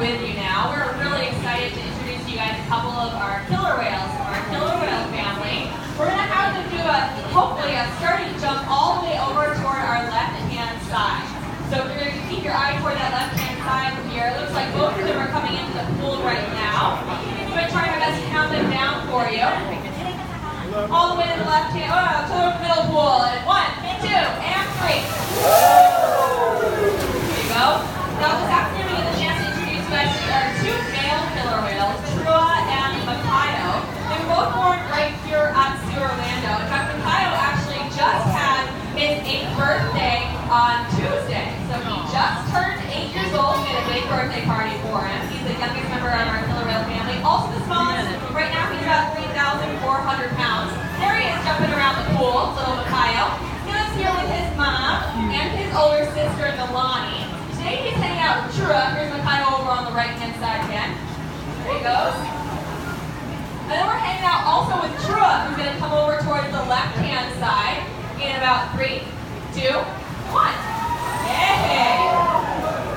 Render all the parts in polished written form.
with you now. We're really excited to introduce you guys a couple of our killer whales from our killer whale family. We're going to have them do hopefully a starting jump all the way over toward our left-hand side. So if you're going to keep your eye toward that left-hand side here, it looks like both of them are coming into the pool right now. I'm going to try my best to count them down for you. All the way to the left-hand, to the middle pool. And 1, 2, and 3. There you go. Now this afternoon we get the chance to introduce you guys to our two male killer whales, Trua and Makayo. They were both born right here at Seaworld, Orlando. In fact, Makayo actually just had his 8th birthday on Tuesday. So he just turned 8 years old. We had a big birthday party for him. He's the youngest member of our killer whale family. Also the smallest. Right now he's about 3,400 pounds. There he is jumping around the pool, little Makayo. He lives here with his mom and his older sister, Nalani. Today he's hanging out with Trua. Here's Makayo over on the right-hand side again. There he goes. And then we're hanging out also with Trua, who's going to come over towards the left-hand side in about 3, 2, 1. Hey!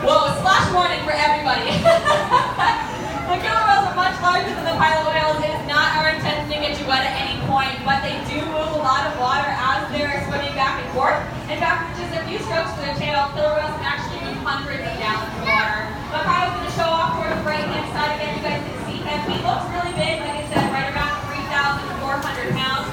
Whoa, splash warning for everybody. The killer whales are much larger than the pilot whales. It is not our intention to get you wet at any point, but they do move a lot of water as they're swimming back and forth. In fact, with just a few strokes to their tail, killer whales can actually move hundreds of gallons of water. Makayo's going to show off towards the right-hand side again. You guys can see him. He looks really big, like I said, right around 3,400 pounds.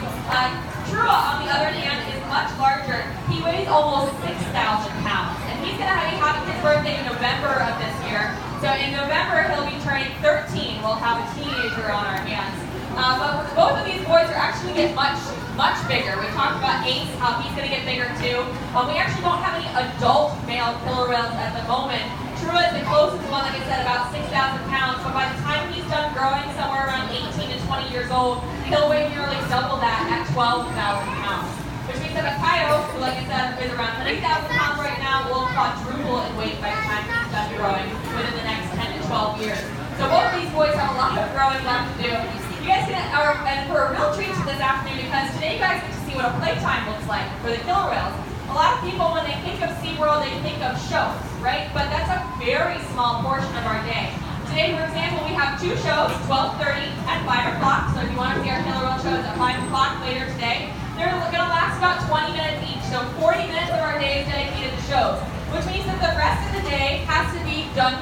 Trua, on the other hand, is much larger. He weighs almost 6,000 pounds, and he's going to be having his birthday in November of this year. So in November, he'll be turning 13. We'll have a teenager on our hands. But both of these boys are actually going to get much bigger. We talked about Ace, how he's going to get bigger too. We actually don't have any adult male killer whales at the moment. Trua is the closest one, like I said, about 6,000 pounds. But by the time he's done growing, somewhere around 18 to 20 years old, he'll weigh nearly double that at 12,000 pounds. Which means that Makayo, who like I said is around 3,000 pounds right now, will quadruple in weight by the time he's done growing within the next 10 to 12 years. So both of these boys have a lot of growing left to do. You guys are in for a real treat this afternoon because today you guys get to see what a playtime looks like for the killer whales. A lot of people, when they think of Seaworld, they think of shows, right? But that's a very small portion of our day. Today, for example, we have 2 shows, 12:30 and 5 o'clock. So if you want to see our killer whale shows at 5 o'clock later today, they're going to last about 20 minutes each. So 40 minutes of our day is dedicated to shows, which means that the rest of the day has to be done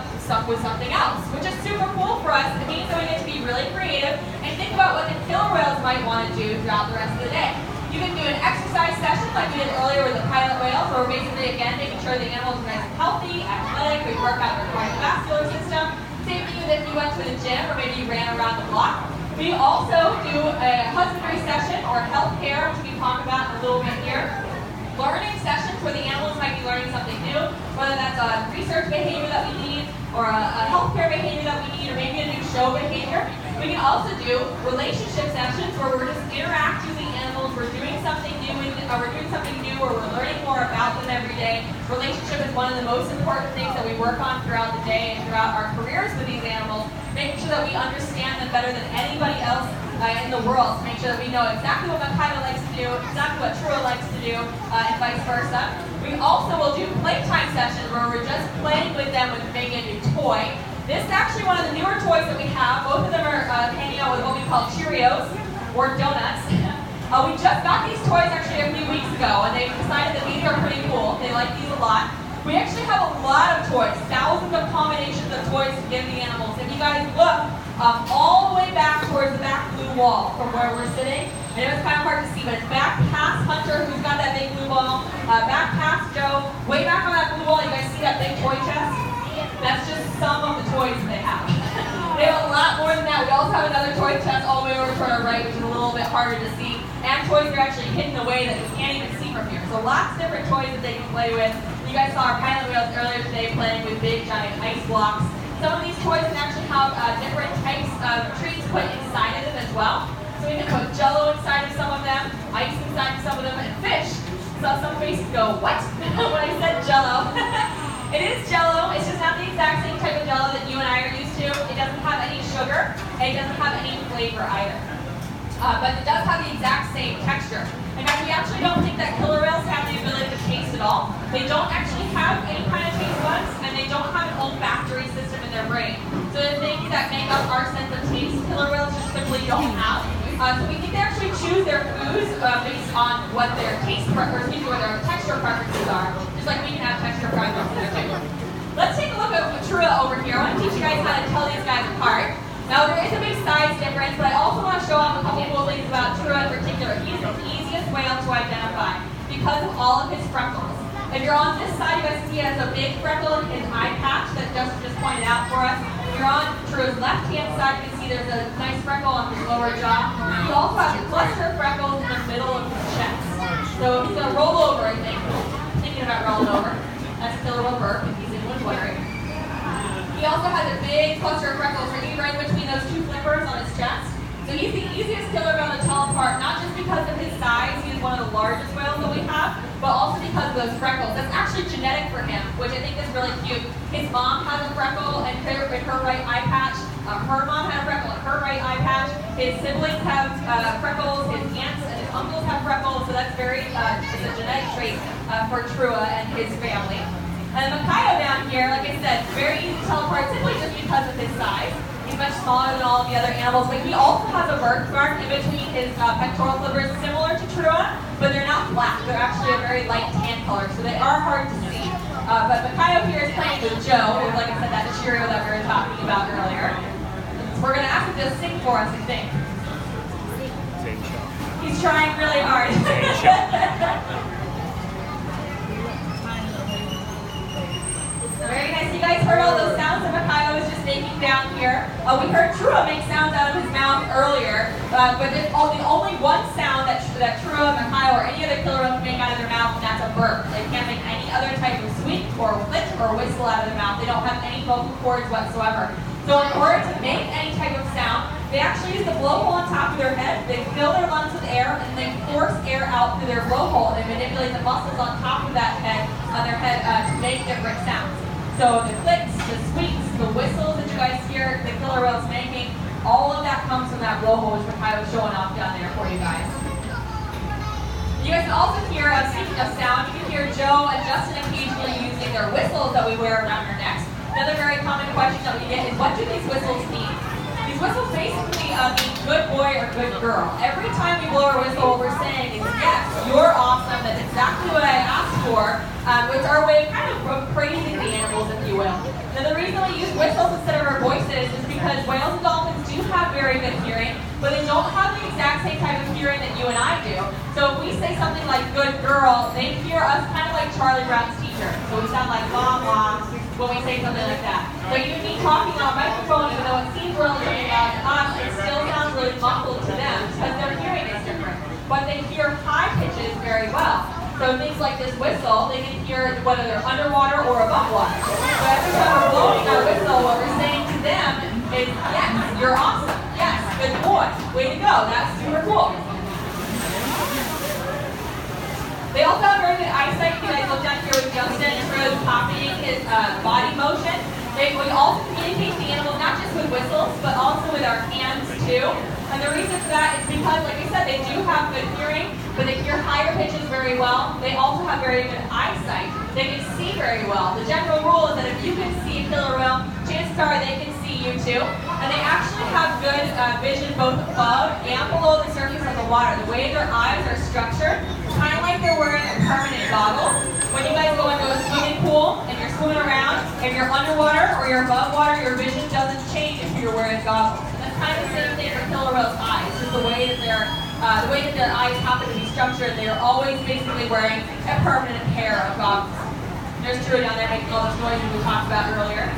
with something else, which is super cool for us. It means that we get to be really creative and think about what the killer whales might want to do throughout the rest of the day. You can do an exercise session like we did earlier with the pilot whales, where we're basically, again, making sure the animals are nice and healthy, athletic, we work out their cardiovascular system. Same thing as if you went to the gym or maybe you ran around the block. We also do a husbandry session or healthcare, which we talk about in a little bit here. Learning sessions where the animals might be learning something new, whether that's a research behavior that we need, or a healthcare behavior that we need, or maybe a new show behavior. We can also do relationship sessions where we're just interacting with the animals, we're doing something new, or we're learning more about them every day. Relationship is one of the most important things that we work on throughout the day and throughout our careers with these animals, making sure that we understand them better than anybody else in the world, to make sure that we know exactly what Makayo likes to do, exactly what Trua likes to do, and vice versa. We also will do playtime sessions where we're just playing with them with maybe a new toy. This is actually one of the newer toys that we have. Both of them are hanging out with what we call Cheerios, or donuts. We just got these toys actually a few weeks ago, and they decided that these are pretty cool. They like these a lot. We actually have a lot of toys, thousands of combinations of toys to give the animals. If you guys look all the way back towards the back blue wall from where we're sitting, I know it's kind of hard to see, but it's back past Hunter, who's got that big blue ball, back past Joe, way back on that blue wall, you guys see that big toy chest? That's just some of the toys that they have. They have a lot more than that. We also have another toy chest all the way over to our right, which is a little bit harder to see. And toys are actually hidden away that you can't even see from here. So lots of different toys that they can play with. You guys saw our pilot whales earlier today playing with big giant ice blocks. Some of these toys can actually have different types of treats put inside of them as well. So we can put Jello inside of some of them, ice inside of some of them, and fish. So some faces go, what? When I said Jello. It is Jello. It's just not the exact same type of Jello that you and I are used to. It doesn't have any sugar, and it doesn't have any flavor either. But it does have the exact same texture. In fact, we actually don't think that killer whales have the ability to taste at all. They don't actually have any kind of taste buds, and they don't have an olfactory system in their their brain. So the things that make up our sense of taste, killer whales just simply don't have. So we think they actually choose their foods based on what their taste preferences, what their texture preferences are, just like we can have texture preferences too. Let's take a look at Trua over here. I want to teach you guys how to tell these guys apart. Now there is a big size difference, but I also want to show off a couple cool things about Trua in particular. He's the easiest whale to identify because of all of his freckles. If you're on this side, you guys see he has a big freckle in his eye patch that Justin just pointed out for us. If you're on Trua's left-hand side, you can see there's a nice freckle on his lower jaw. He also has a cluster of freckles in the middle of his chest. So he's going to roll over, I think. Thinking about rolling over. That's a killer whale burp, if he's anyone's wondering. He also has a big cluster of freckles right in between those two flippers on his chest. So he's the easiest killer whale to tell apart, not just because of his size, he's one of the largest whales that we have, but also because of those freckles. That's actually genetic for him, which I think is really cute. His mom has a freckle in her right eye patch. Her mom had a freckle in her right eye patch. His siblings have freckles. His aunts and his uncles have freckles. So that's it's a genetic trait for Trua and his family. And Makayo down here, like I said, very easy to tell apart simply just because of his size. He's much smaller than all of the other animals, but he also has a birthmark in between his pectoral flippers similar to Trua, but they're not black. They're actually a very light tan color, so they are hard to see. But Makayo here is playing with Joe, who's, like I said, that Cheerio that we were talking about earlier. So we're going to ask him to sing for us, I think. He's trying really hard. Very nice. You guys heard all those sounds that Makayo was just making down here. We heard Trua make sounds out of his mouth earlier, but there's only one sound that Trua, Makayo, or any other killer whale can make out of their mouth, and that's a burp. They can't make any other type of squeak or flit or whistle out of their mouth. They don't have any vocal cords whatsoever. So in order to make any type of sound, they actually use the blowhole on top of their head. They fill their lungs with air, and they force air out through their blowhole. They manipulate the muscles on top of that head, on their head, to make different sounds. So the clicks, the squeaks, the whistles that you guys hear the killer whales making, all of that comes from that blowhole, which Makayo was showing off down there for you guys. You guys can also hear, speaking of sound, you can hear Joe and Justin occasionally using their whistles that we wear around our necks. Another very common question that we get is, what do these whistles mean? These whistles basically mean good boy or good girl. Every time we blow our whistle, what we're saying is, yes, you're awesome, that's exactly what I asked for. It's our way of kind of praising the animals, if you will. Now the reason we use whistles instead of our voices is because whales and dolphins do have very good hearing, but they don't have the exact same type of hearing that you and I do. So if we say something like good girl, they hear us kind of like Charlie Brown's teacher. So we sound like blah blah when we say something like that. So you and me talking on a microphone, even though it seems really loud to us, it still sounds really muffled to them because their hearing is different. But they hear high pitches very well. So things like this whistle, they can hear whether they're underwater or above water. So every time we're blowing our whistle, what we're saying to them is, yes, you're awesome. Yes, good boy. Way to go. That's super cool. They also have very good eyesight. You guys look down here with Justin and Rose copying his body motion. We also communicate to the animals not just with whistles, but also with our hands too. And the reason for that is because, like I said, they do have good hearing, but they hear higher pitches very well. They also have very good eyesight. They can see very well. The general rule is that if you can see a killer whale, chances are they can see you too. And they actually have good vision both above and below the surface of the water. The way their eyes are structured, kind of like they're wearing a permanent goggle. When you guys go into a swimming pool and you're swimming around, if you're underwater or you're above water, your vision doesn't change if you're wearing goggles. And that's kind of the same thing for killer whales' eyes. Just the way that their eyes happen to be structured, they are always basically wearing a permanent pair of goggles. There's Trua down there making all those noises we talked about earlier.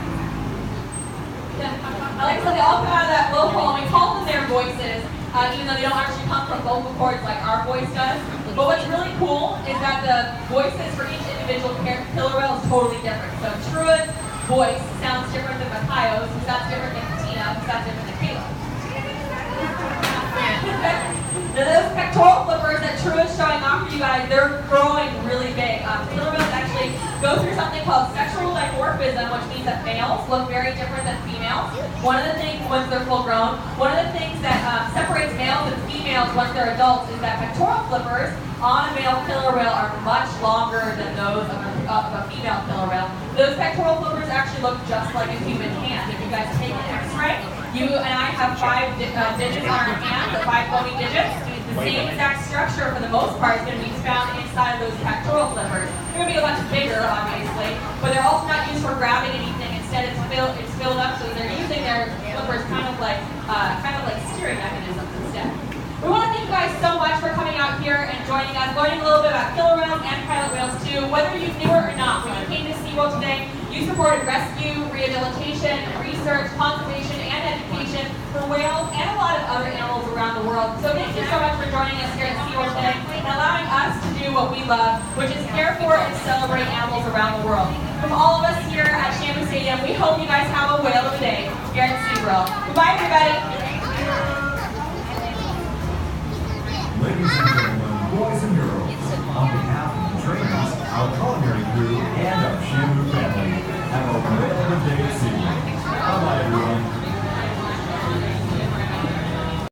Like I said, they all come out of that blowhole, and we call them their voices, even though they don't actually come from vocal cords like our voice does. But what's really cool is that the voices for each individual killer whale is totally different. So Trua's voice sounds different than Makayo's, who sounds different than Katina, who sounds different than Caleb. Now those pectoral flippers that Trua is showing off for you guys, they're growing really big. Killer whales actually go through something called sexual dimorphism, which means that males look very different than females. One of the things, once they're full grown, one of the things that separates males and females once they're adults is that pectoral flippers on a male killer whale are much longer than those of a female killer whale. Those pectoral flippers actually look just like a human hand. If you guys take an X-ray. You and I have 5 digits on our hand, the 5 bony digits. The same exact structure for the most part is going to be found inside of those pectoral flippers. They're going to be a much bigger, obviously, but they're also not used for grabbing anything. Instead, it's filled up, so they're using their flippers kind of like steering mechanisms instead. We want to thank you guys so much for coming out here and joining us, learning a little bit about killer whales and pilot whales too. Whether you knew it or not, when you came to Seaworld today, you supported rescue, rehabilitation, research, conservation, and education for whales and a lot of other animals around the world. So thank you so much for joining us here at Seaworld today and allowing us to do what we love, which is care for and celebrate animals around the world. From all of us here at Shamu Stadium, we hope you guys have a whale of the day here at Seaworld. Goodbye, everybody. Ladies and gentlemen.